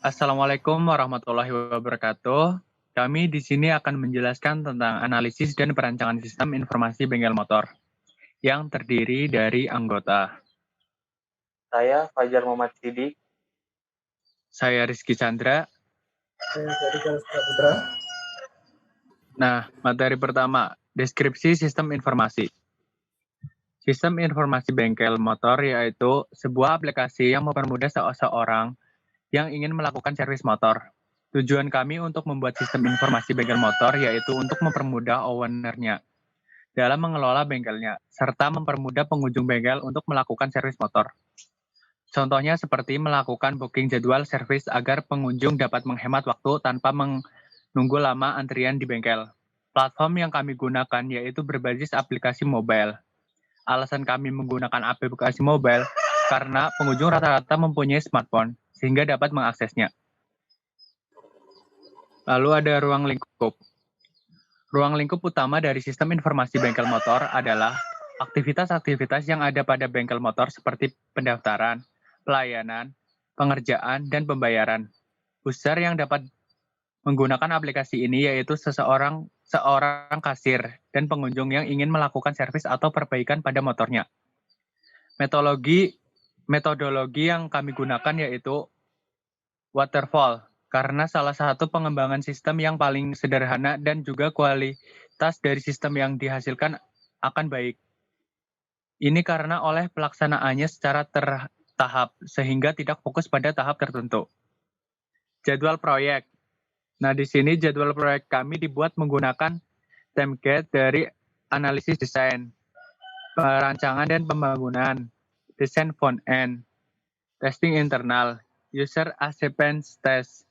Assalamualaikum warahmatullahi wabarakatuh. Kami di sini akan menjelaskan tentang analisis dan perancangan sistem informasi bengkel motor yang terdiri dari anggota. Saya Fajar Muhammad Sidik. Saya Rizky Chandra. Saya Fadikal Putra. Nah, materi pertama, deskripsi sistem informasi. Sistem informasi bengkel motor yaitu sebuah aplikasi yang mempermudah seseorang yang ingin melakukan servis motor. Tujuan kami untuk membuat sistem informasi bengkel motor yaitu untuk mempermudah owner-nya dalam mengelola bengkelnya, serta mempermudah pengunjung bengkel untuk melakukan servis motor. Contohnya seperti melakukan booking jadwal servis agar pengunjung dapat menghemat waktu tanpa menunggu lama antrian di bengkel. Platform yang kami gunakan yaitu berbasis aplikasi mobile. Alasan kami menggunakan aplikasi mobile karena pengunjung rata-rata mempunyai smartphone sehingga dapat mengaksesnya. Lalu ada ruang lingkup. Ruang lingkup utama dari sistem informasi bengkel motor adalah aktivitas-aktivitas yang ada pada bengkel motor seperti pendaftaran, pelayanan, pengerjaan, dan pembayaran. User yang dapat menggunakan aplikasi ini yaitu seorang kasir dan pengunjung yang ingin melakukan servis atau perbaikan pada motornya. Metodologi yang kami gunakan yaitu waterfall, karena salah satu pengembangan sistem yang paling sederhana dan juga kualitas dari sistem yang dihasilkan akan baik. Ini karena oleh pelaksanaannya secara tertahap, sehingga tidak fokus pada tahap tertentu. Jadwal proyek. Nah, di sini jadwal proyek kami dibuat menggunakan template dari analisis desain, perancangan dan pembangunan, desain front-end, testing internal, user acceptance test,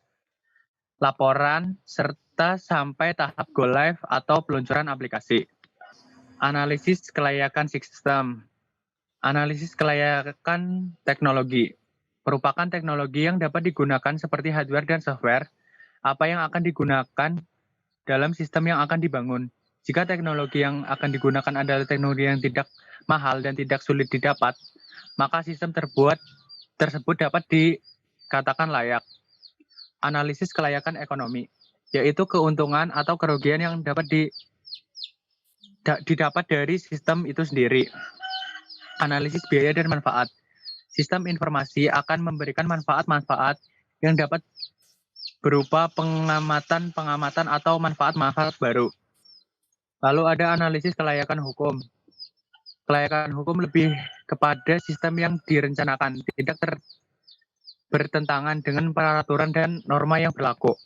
laporan, serta sampai tahap go live atau peluncuran aplikasi. Analisis kelayakan sistem. Analisis kelayakan teknologi. Merupakan teknologi yang dapat digunakan seperti hardware dan software, apa yang akan digunakan dalam sistem yang akan dibangun. Jika teknologi yang akan digunakan adalah teknologi yang tidak mahal dan tidak sulit didapat, maka sistem tersebut dapat dikatakan layak. Analisis kelayakan ekonomi, yaitu keuntungan atau kerugian yang dapat didapat dari sistem itu sendiri. Analisis biaya dan manfaat. Sistem informasi akan memberikan manfaat-manfaat yang dapat berupa pengamatan atau manfaat-manfaat baru. Lalu ada analisis kelayakan hukum. Kelayakan hukum lebih kepada sistem yang direncanakan, tidak bertentangan dengan peraturan dan norma yang berlaku.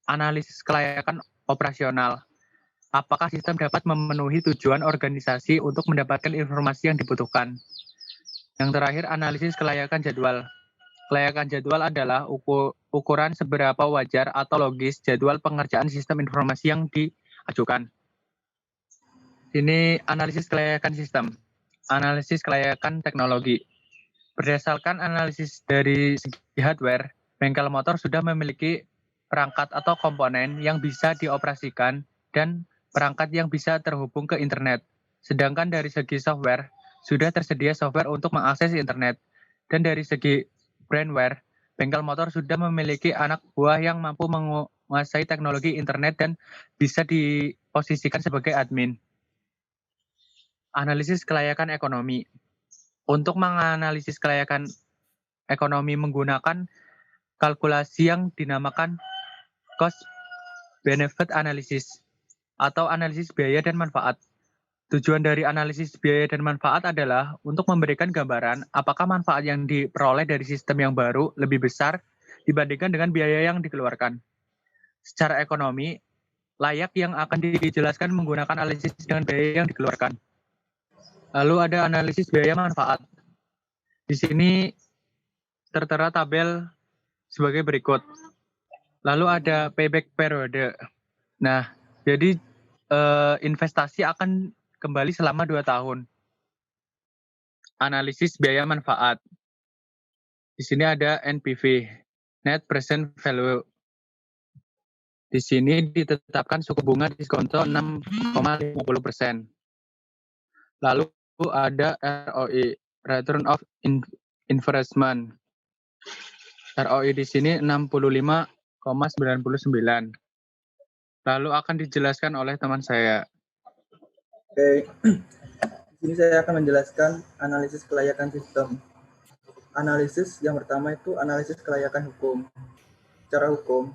Analisis kelayakan operasional. Apakah sistem dapat memenuhi tujuan organisasi untuk mendapatkan informasi yang dibutuhkan? Yang terakhir, analisis kelayakan jadwal. Kelayakan jadwal adalah ukuran seberapa wajar atau logis jadwal pengerjaan sistem informasi yang diajukan. Ini analisis kelayakan sistem. Analisis kelayakan teknologi. Berdasarkan analisis dari segi hardware, bengkel motor sudah memiliki perangkat atau komponen yang bisa dioperasikan dan perangkat yang bisa terhubung ke internet. Sedangkan dari segi software, sudah tersedia software untuk mengakses internet. Dan dari segi brandware, bengkel motor sudah memiliki anak buah yang mampu menguasai teknologi internet dan bisa diposisikan sebagai admin. Analisis kelayakan ekonomi. Untuk menganalisis kelayakan ekonomi menggunakan kalkulasi yang dinamakan cost benefit analysis atau analisis biaya dan manfaat. Tujuan dari analisis biaya dan manfaat adalah untuk memberikan gambaran apakah manfaat yang diperoleh dari sistem yang baru lebih besar dibandingkan dengan biaya yang dikeluarkan. Secara ekonomi, layak yang akan dijelaskan menggunakan analisis dengan biaya yang dikeluarkan. Lalu ada analisis biaya manfaat. Di sini tertera tabel sebagai berikut. Lalu ada payback period. Nah, jadi investasi akan kembali selama 2 tahun. Analisis biaya manfaat. Di sini ada NPV, Net Present Value. Di sini ditetapkan suku bunga diskonto 6,50%. Lalu ada ROI, Return of Investment. ROI di sini 65,99. Lalu akan dijelaskan oleh teman saya. Oke, di sini saya akan menjelaskan analisis kelayakan sistem. Analisis yang pertama itu analisis kelayakan hukum. Secara hukum,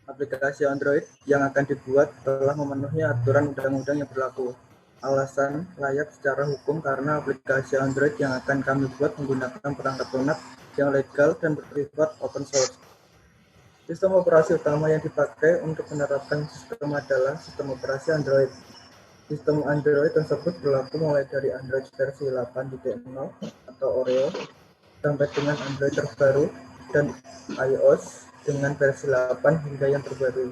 aplikasi Android yang akan dibuat telah memenuhi aturan undang-undang yang berlaku. Alasan layak secara hukum karena aplikasi Android yang akan kami buat menggunakan perangkat lunak yang legal dan bersifat open source. Sistem operasi utama yang dipakai untuk menerapkan sistem adalah sistem operasi Android. Sistem Android tersebut berlaku mulai dari Android versi 8.0 atau Oreo sampai dengan Android terbaru dan iOS dengan versi 8 hingga yang terbaru.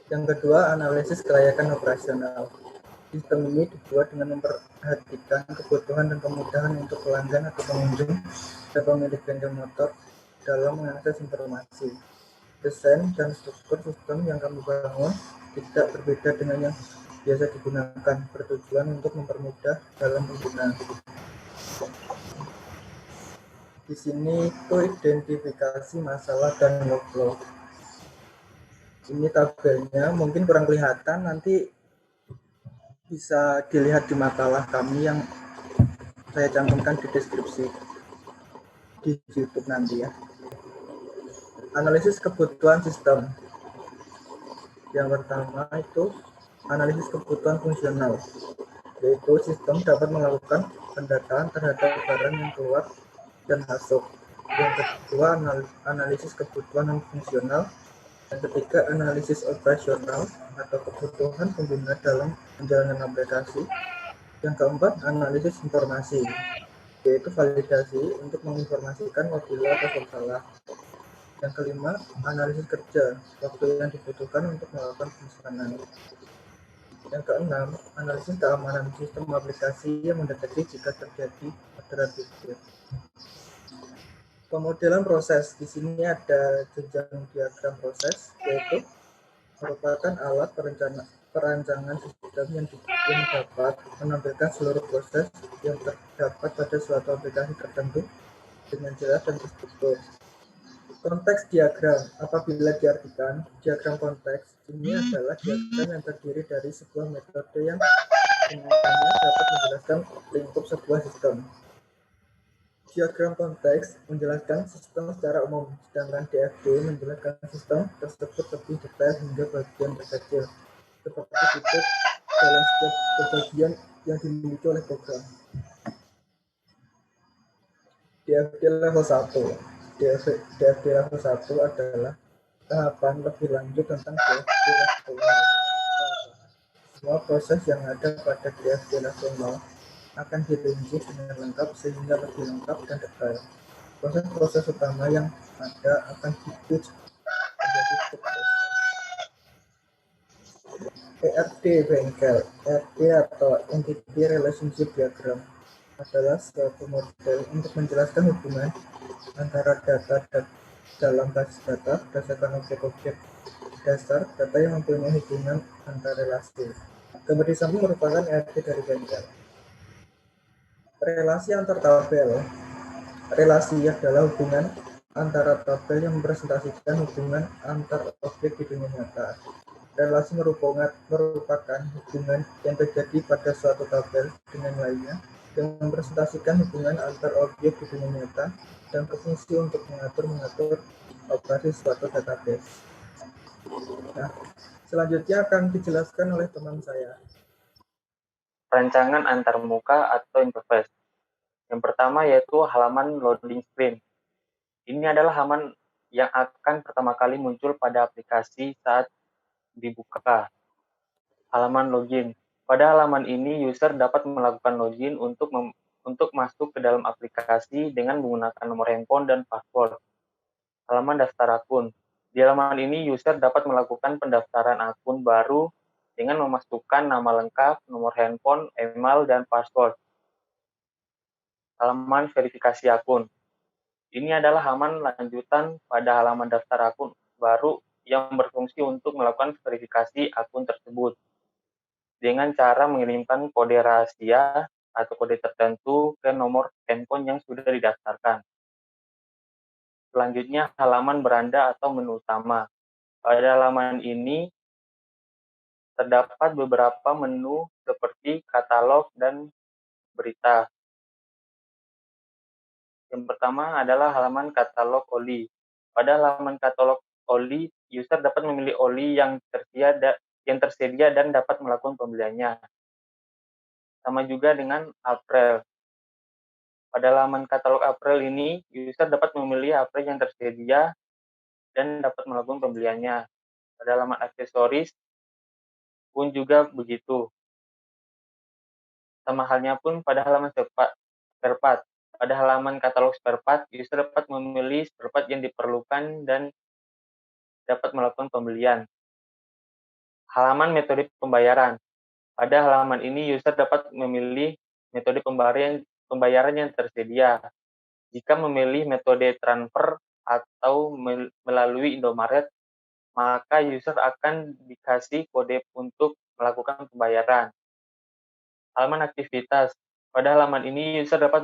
Yang kedua, analisis kelayakan operasional. Sistem ini dibuat dengan memperhatikan kebutuhan dan kemudahan untuk pelanggan atau pengunjung dan pemilik bengkel motor dalam mengakses informasi. Desain dan struktur sistem yang kami bangun tidak berbeda dengan yang biasa digunakan, bertujuan untuk mempermudah dalam penggunaan. Di sini itu identifikasi masalah dan workflow. Ini tabelnya mungkin kurang kelihatan, nanti bisa dilihat di makalah kami yang saya cantumkan di deskripsi di YouTube nanti ya. Analisis kebutuhan sistem. Yang pertama itu analisis kebutuhan fungsional, yaitu sistem dapat melakukan pendataan terhadap barang yang keluar dan masuk. Yang kedua, analisis kebutuhan non fungsional. Yang ketiga, analisis operasional atau kebutuhan pengguna dalam menjalankan aplikasi. Yang keempat, analisis informasi, yaitu validasi untuk menginformasikan apabila ada masalah. Yang kelima, analisis kerja, waktu yang dibutuhkan untuk melakukan pemesanan. Yang keenam, analisis keamanan sistem aplikasi yang mendeteksi jika terjadi orderan fiktif. Pemodelan proses, di sini ada jenjang diagram proses, yaitu merupakan alat perancangan sistem yang dapat menampilkan seluruh proses yang terdapat pada suatu aplikasi tertentu dengan jelas dan terstruktur. Konteks diagram, apabila diartikan, diagram konteks ini adalah diagram yang terdiri dari sebuah metode yang dengannya dapat menjelaskan lingkup sebuah sistem. Diagram konteks menjelaskan sistem secara umum, sedangkan DFD menjelaskan sistem tersebut lebih detail hingga bagian terkecil, seperti titik dalam setiap bagian yang dimiliki oleh program. DFD level 1. DFD level 1 adalah tahapan lebih lanjut tentang DFD level 0. Semua proses yang ada pada DFD level 0 akan dirinci dengan lengkap sehingga lebih lengkap dan detail. Proses-proses utama yang ada akan di-switch menjadi subproses. ERD bengkel, ERD atau Entity Relationship Diagram adalah suatu model untuk menjelaskan hubungan antara data dalam basis data berdasarkan objek-objek dasar data yang mempunyai hubungan antar relasi. Gambar di samping merupakan ERD dari bengkel. Relasi antar tabel. Relasi adalah hubungan antara tabel yang merepresentasikan hubungan antar objek di dunia nyata. Relasi merupakan hubungan yang terjadi pada suatu tabel dengan lainnya yang merepresentasikan hubungan antar objek di dunia nyata dan berfungsi untuk mengatur operasi suatu database. Nah, selanjutnya akan dijelaskan oleh teman saya. Rancangan antarmuka atau interface. Yang pertama yaitu halaman loading screen. Ini adalah halaman yang akan pertama kali muncul pada aplikasi saat dibuka. Halaman login. Pada halaman ini, user dapat melakukan login untuk masuk ke dalam aplikasi dengan menggunakan nomor handphone dan password. Halaman daftar akun. Di halaman ini, user dapat melakukan pendaftaran akun baru dengan memasukkan nama lengkap, nomor handphone, email, dan password. Halaman verifikasi akun. Ini adalah halaman lanjutan pada halaman daftar akun baru yang berfungsi untuk melakukan verifikasi akun tersebut dengan cara mengirimkan kode rahasia atau kode tertentu ke nomor handphone yang sudah didaftarkan. Selanjutnya, halaman beranda atau menu utama. Pada halaman ini terdapat beberapa menu seperti katalog dan berita. Yang pertama adalah halaman katalog oli. Pada halaman katalog oli, user dapat memilih oli yang tersedia dan dapat melakukan pembeliannya. Sama juga dengan April. Pada halaman katalog April ini, user dapat memilih April yang tersedia dan dapat melakukan pembeliannya. Pada halaman aksesoris pun juga begitu. Sama halnya pun pada halaman spare part. Pada halaman katalog spare part, user dapat memilih spare part yang diperlukan dan dapat melakukan pembelian. Halaman metode pembayaran. Pada halaman ini, user dapat memilih metode pembayaran yang tersedia. Jika memilih metode transfer atau melalui Indomaret, maka user akan dikasih kode untuk melakukan pembayaran. Halaman aktivitas. Pada halaman ini, user dapat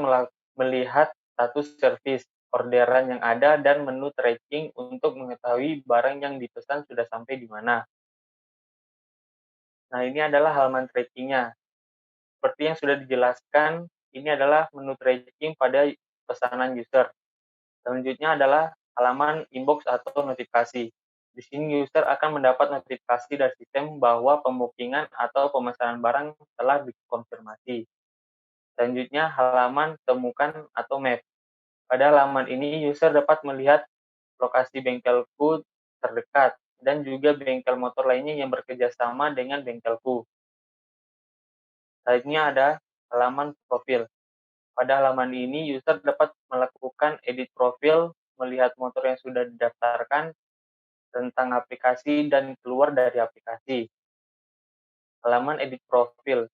melihat status servis, orderan yang ada, dan menu tracking untuk mengetahui barang yang dipesan sudah sampai di mana. Nah, ini adalah halaman trackingnya. Seperti yang sudah dijelaskan, ini adalah menu tracking pada pesanan user. Selanjutnya adalah halaman inbox atau notifikasi. Di sini user akan mendapat notifikasi dari sistem bahwa pembookingan atau pemesanan barang telah dikonfirmasi. Selanjutnya, halaman temukan atau map. Pada halaman ini, user dapat melihat lokasi bengkelku terdekat dan juga bengkel motor lainnya yang bekerja sama dengan bengkelku. Selanjutnya ada halaman profil. Pada halaman ini, user dapat melakukan edit profil, melihat motor yang sudah didaftarkan, tentang aplikasi, dan keluar dari aplikasi. Halaman edit profil.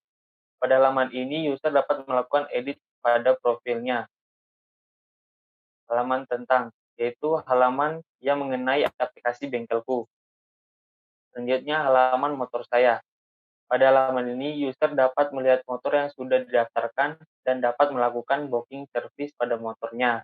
Pada halaman ini, user dapat melakukan edit pada profilnya. Halaman tentang, yaitu halaman yang mengenai aplikasi bengkelku. Selanjutnya, halaman motor saya. Pada halaman ini, user dapat melihat motor yang sudah didaftarkan dan dapat melakukan booking service pada motornya.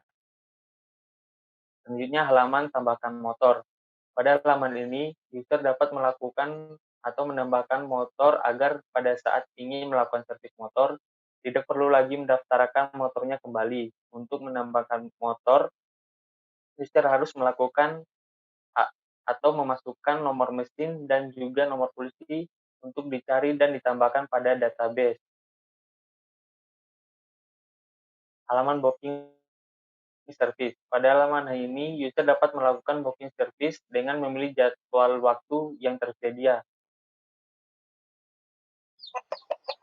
Selanjutnya, halaman tambahkan motor. Pada halaman ini, user dapat melakukan atau menambahkan motor agar pada saat ingin melakukan servis motor, tidak perlu lagi mendaftarkan motornya kembali. Untuk menambahkan motor, user harus melakukan atau memasukkan nomor mesin dan juga nomor polisi untuk dicari dan ditambahkan pada database. Halaman booking service. Pada halaman ini, user dapat melakukan booking service dengan memilih jadwal waktu yang tersedia.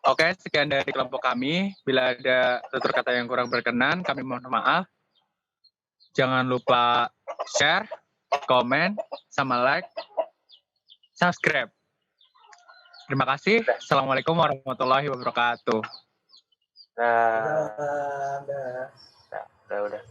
Oke, sekian dari kelompok kami. Bila ada tutur kata yang kurang berkenan, kami mohon maaf. Jangan lupa share, komen, sama like, subscribe. Terima kasih. Assalamualaikum warahmatullahi wabarakatuh. Nah, Udah. udah.